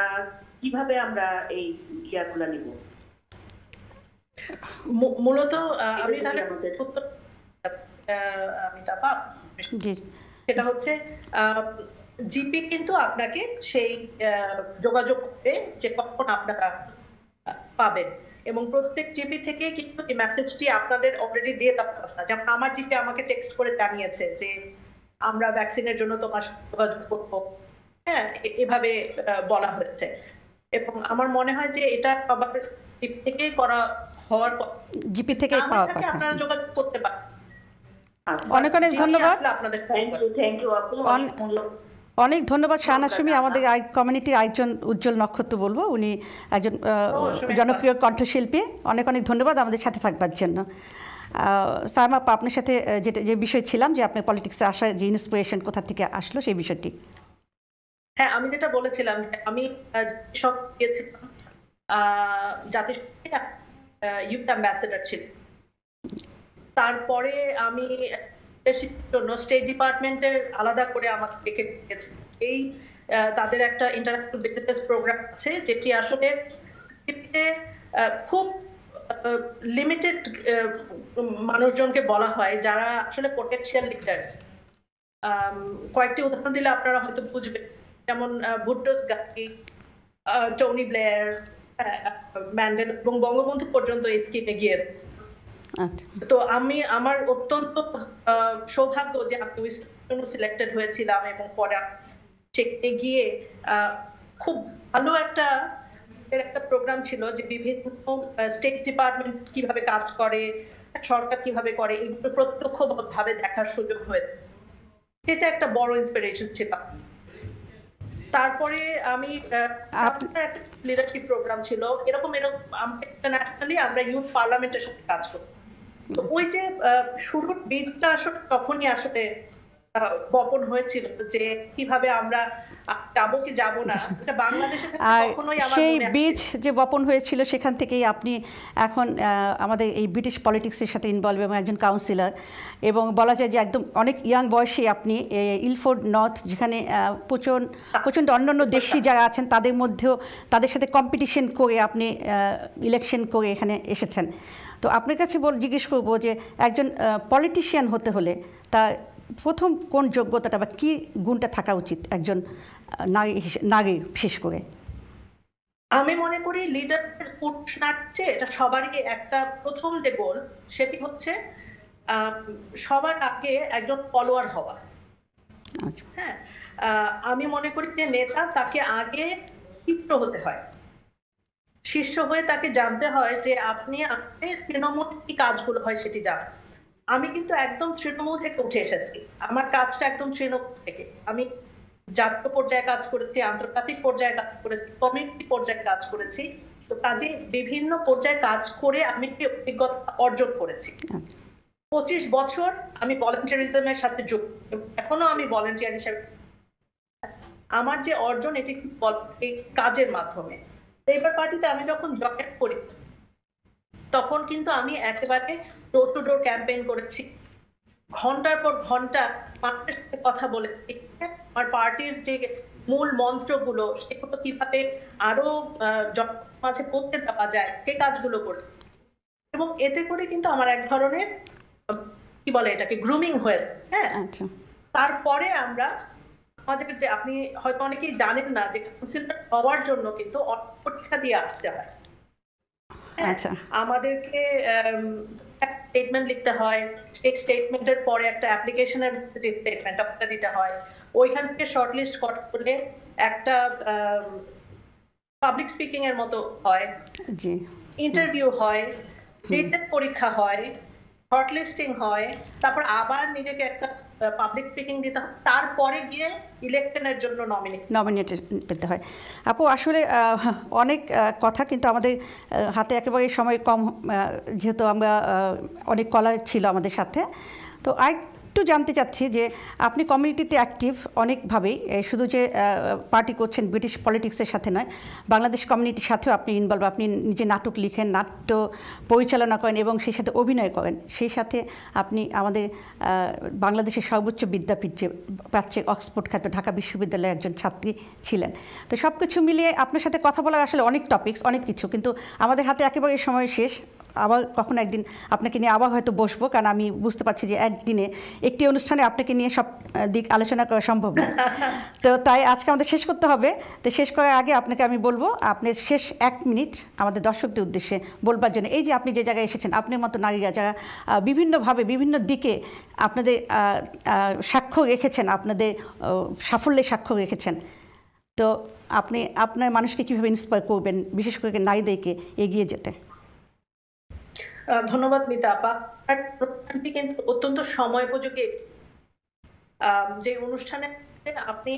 কিভাবে আমরা এই ইয়াগুলা নিব? মূলত আমি তাহলে সেটা হচ্ছে জিপি কিন্তু আপনাকে সেই যোগাযোগ করবে যে কখন আপনারা পাবেন, এবং প্রত্যেক জিপি থেকে কিন্তু এই মেসেজটি আপনাদের অলরেডি দিয়ে দেওয়া কথা। যেমন আমার জিপি আমাকে টেক্সট করে জানিয়েছে যে আমরা ভ্যাকসিনের জন্য তোমার সাথে যোগাযোগ করবো, হ্যাঁ, এভাবে বলা হয়েছে। এবং আমার মনে হয় যে এটা সবার জিপি থেকেই করা হওয়ার কথা, জিপি থেকেই পাওয়ার কথা, আপনারা যোগাযোগ করতে পারেন। অনেক অনেক ধন্যবাদ, থ্যাংক ইউ আপু, অনেক ধন্যবাদ শাহনাজ সুমি, আমাদের কমিউনিটির একজন উজ্জ্বল নক্ষত্র বলবো, উনি একজন জনপ্রিয় কণ্ঠশিল্পী। অনেক অনেক ধন্যবাদ আমাদের সাথে থাকবার জন্য। সায়মা আপা, আপনার সাথে যে বিষয় ছিলাম, যে আপনার পলিটিক্সে আসা যে ইন্সপিরেশন কোথা থেকে আসলো সেই বিষয়টি। হ্যাঁ, আমি যেটা বলেছিলাম, আমি জাতিসংঘে ইউথ অ্যাম্বাসেডর ছিল। তারপরে আমি জন্য স্টেট ডিপার্টমেন্টের আলাদা করে আমাকে ডেকে দিয়েছে। এই তাদের একটা ইন্টারন্যাশনাল বিজনেস প্রোগ্রাম আছে, যেটি আসলে খুব লিমিটেড মানুষজনকে বলা হয় যারা আসলে পোটেনশিয়াল লিডার্স। কয়েকটি উদাহরণ দিলে আপনারা হয়তো বুঝবেন, যেমন ভুট্টোস গান্ধী, টনি ব্লেয়ার, ম্যান্ডেলা এবং বঙ্গবন্ধু পর্যন্ত এই স্কিমে গিয়ে। তো আমার অত্যন্ত সৌভাগ্য যে আমি সিলেক্টেড হয়েছিলাম, এবং পরে সেখানে গিয়ে খুব ভালো একটা প্রোগ্রাম ছিল, যে বিভিন্ন স্টেট ডিপার্টমেন্ট কিভাবে কাজ করে, সরকার কিভাবে করে, এগুলো প্রত্যক্ষভাবে দেখার সুযোগ হয়েছে। সেটা একটা বড় ইন্সপিরেশন ছিল। তারপরে আমি আপনার একটা লিডারশিপ প্রোগ্রাম ছিল, এরকম ইন্টারন্যাশনালি আমরা ইউথ পার্লামেন্টের সাথে কাজ করি। তো ওই যে শুরুর বীজটা আসলে তখনই আসলে বপন হয়েছিল যে কিভাবে আমরা যাবো কি যাবো না, এটা বাংলাদেশে কখনোই আমার সেই বীজ যে বপন হয়েছিল সেখান থেকেই আপনি এখন আমাদের এই ব্রিটিশ পলিটিক্সের সাথে ইনভলভ এবং একজন কাউন্সিলর, এবং বলা যায় যে একদম অনেক ইয়াং বয়সে আপনি ইলফোর্ড নর্থ, যেখানে প্রচণ্ড অন্যান্য দেশি যারা আছেন তাদের মধ্যেও তাদের সাথে কম্পিটিশন করে আপনি ইলেকশন করে এখানে এসেছেন। তো আপনার কাছে জিজ্ঞেস করবো যে একজন পলিটিশিয়ান হতে হলে তার প্রথম কোন যোগ্যতাটা বা কি গুণটা থাকা উচিত একজন নারী বিশেষ করে? আমি মনে করি লিডারের পুরুষ নাটছে এটা সবারই একটা প্রথম যে গোল, সেটি হচ্ছে সবার আগে একজন ফলোয়ার হওয়া। হ্যাঁ, আমি মনে করি যে নেতা তাকে আগে শিষ্য হতে হয়, শিষ্য হয়ে তাকে জানতে হয় যে আপনি তৃণমূল কি কাজগুলো হয় সেটি জানেন। আমি কিন্তু একদম তৃণমূল থেকে উঠে এসেছি, আমার কাজটা একদম তৃণমূল থেকে। আমি জাতীয় পর্যায়ে কাজ করেছি, আন্তর্জাতিক পর্যায়ে কাজ করেছি, কমিউনিটি পর্যায়ে কাজ করেছি। তো কাজে বিভিন্ন পর্যায়ে কাজ করে আমি অভিজ্ঞতা অর্জন করেছি। 25 বছর আমি ভলান্টিয়ারিজমের সাথে যুক্ত, এখনো আমি ভলান্টিয়ার হিসেবে। আমার যে অর্জন এটি এই কাজের মাধ্যমে। লেবার পার্টিতে আমি যখন জয়েন করি তখন কিন্তু আমি একেবারে ডোর টু ডোর ক্যাম্পেইন করেছি, ঘন্টার পর ঘন্টা মানুষের সাথে কথা বলেছি, আমার পার্টির যে মূল মন্ত্রগুলো সেগুলো কিভাবে আরো মাঝে পৌঁছে দেওয়া যায় সে কাজগুলো করে, এবং এতে করে কিন্তু আমার এক ধরনের কি বলে এটাকে গ্রুমিং হয়ে। হ্যাঁ, তারপরে আমরা আমাদের যে আপনি হয়তো অনেকেই জানেন না যে কাউন্সিলর হওয়ার জন্য কিন্তু পরীক্ষা দিয়ে আসতে হয়। আমাদেরকে স্টেটমেন্ট লিখতে হয়, সেই স্টেটমেন্টের পরে একটা অ্যাপ্লিকেশনের স্টেটমেন্ট আপনাকে দিতে হয়, ওইখান থেকে শর্টলিস্ট করে একটা পাবলিক স্পিকিং এর মতো হয়, ইন্টারভিউ হয়, রিটেন পরীক্ষা হয়, শর্টলিস্টিং হয়, তারপর আবার নিজেকে একটা পাবলিক স্পিকিং দিতে হয়, তারপরে গিয়ে ইলেকশনের জন্য নমিনেটেড পেতে হয়। আপু আসলে অনেক কথা, কিন্তু আমাদের হাতে একেবারে সময় কম, যেহেতু আমরা অনেক কলার ছিল আমাদের সাথে। তো একটু জানতে চাচ্ছি যে আপনি কমিউনিটিতে অ্যাক্টিভ অনেকভাবেই, শুধু যে পার্টি করছেন ব্রিটিশ পলিটিক্সের সাথে নয়, বাংলাদেশ কমিউনিটির সাথেও আপনি ইনভলভ, আপনি নিজে নাটক লিখেন, নাট্য পরিচালনা করেন এবং সেই সাথে অভিনয় করেন। সেই সাথে আপনি আমাদের বাংলাদেশের সর্বোচ্চ বিদ্যাপীঠ যে প্রাচ্যে অক্সফোর্ড খ্যাত ঢাকা বিশ্ববিদ্যালয়ের একজন ছাত্রী ছিলেন। তো সব কিছু মিলিয়ে আপনার সাথে কথা বলার আসলে অনেক টপিকস, অনেক কিছু, কিন্তু আমাদের হাতে একেবারে সময় শেষ। আবার কখনো একদিন আপনাকে নিয়ে আবার হয়তো বসবো, কারণ আমি বুঝতে পারছি যে একদিনে একটি অনুষ্ঠানে আপনাকে নিয়ে সব দিক আলোচনা করা সম্ভব না। তো তাই আজকে আমাদের শেষ করতে হবে। তো শেষ করার আগে আপনাকে আমি বলবো আপনার শেষ 1 মিনিট আমাদের দর্শকদের উদ্দেশ্যে বলবার জন্য, এই যে আপনি যে জায়গায় এসেছেন, আপনার মতো নারীরা যারা বিভিন্নভাবে বিভিন্ন দিকে আপনাদের সাক্ষ্য রেখেছেন, আপনাদের সাফল্যের সাক্ষ্য রেখেছেন, তো আপনি আপনার মানুষকে কীভাবে ইন্সপায়ার করবেন, বিশেষ করে নারীদেরকে এগিয়ে যেতে? ধন্যবাদ মিতা আপা। অনুষ্ঠানটি কিন্তু অত্যন্ত সময়োপযোগী। যে অনুষ্ঠানে আপনি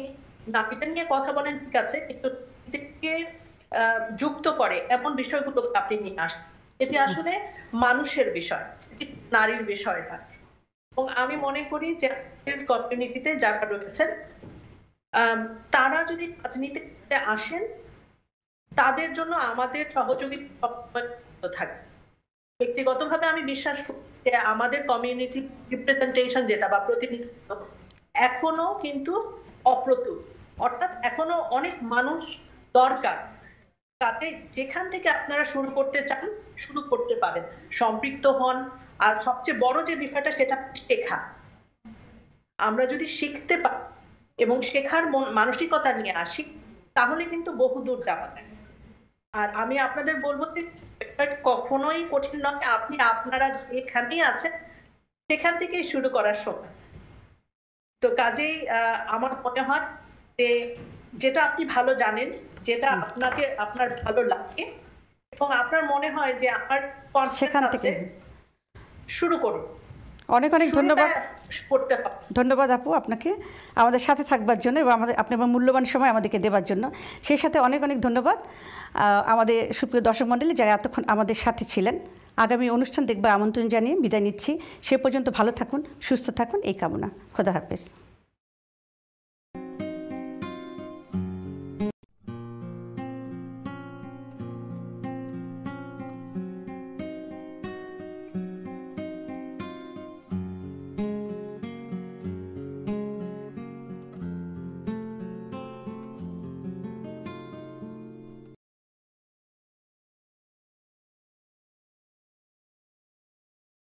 নারীদের নিয়ে কথা বলেন ঠিক আছে, কিন্তু যুক্ত করে এমন বিষয়গুলো আপনি নিয়ে আসেন, এটি আসলে মানুষের বিষয়, নারীর বিষয় না। এবং আমি মনে করি যে কমিউনিটিতে যারা রয়েছেন তারা যদি রাজনীতিতে আসেন, তাদের জন্য আমাদের সহযোগিতা থাকে। ব্যক্তিগতভাবে আমি বিশ্বাস করি যে আমাদের কমিউনিটি রিপ্রেজেন্টেশন যেটা বা প্রতিনিধিত্ব এখনো কিন্তু অপ্রতুল, অর্থাৎ এখনো অনেক মানুষ দরকার। তাতে যেখান থেকে আপনারা শুরু করতে চান শুরু করতে পারেন, সম্পৃক্ত হন। আর সবচেয়ে বড় যে বিষয়টা সেটা শেখা। আমরা যদি শিখতে পারি এবং শেখার মানসিকতা নিয়ে আসি, তাহলে কিন্তু বহুদূর যাওয়া যায়। আর আমি আপনাদের বলবো যে কখনোই কঠিন নয়, আপনি আপনারা যেখানেই আছেন সেখান থেকেই শুরু করার সময়। তো কাজেই আমার মনে হয় যে যেটা আপনি ভালো জানেন, যেটা আপনাকে আপনার ভালো লাগে এবং আপনার মনে হয় যে আমার সেখান থেকে শুরু করুন। অনেক অনেক ধন্যবাদ। করতে হবে। ধন্যবাদ আপু আপনাকে আমাদের সাথে থাকবার জন্য এবং আপনি আমার মূল্যবান সময় আমাদেরকে দেওয়ার জন্য। সেই সাথে অনেক অনেক ধন্যবাদ আমাদের সুপ্রিয় দর্শক মণ্ডলী যারা এতক্ষণ আমাদের সাথে ছিলেন। আগামী অনুষ্ঠান দেখবার আমন্ত্রণ জানিয়ে বিদায় নিচ্ছি। সে পর্যন্ত ভালো থাকুন, সুস্থ থাকুন এই কামনা। খোদা হাফেজ।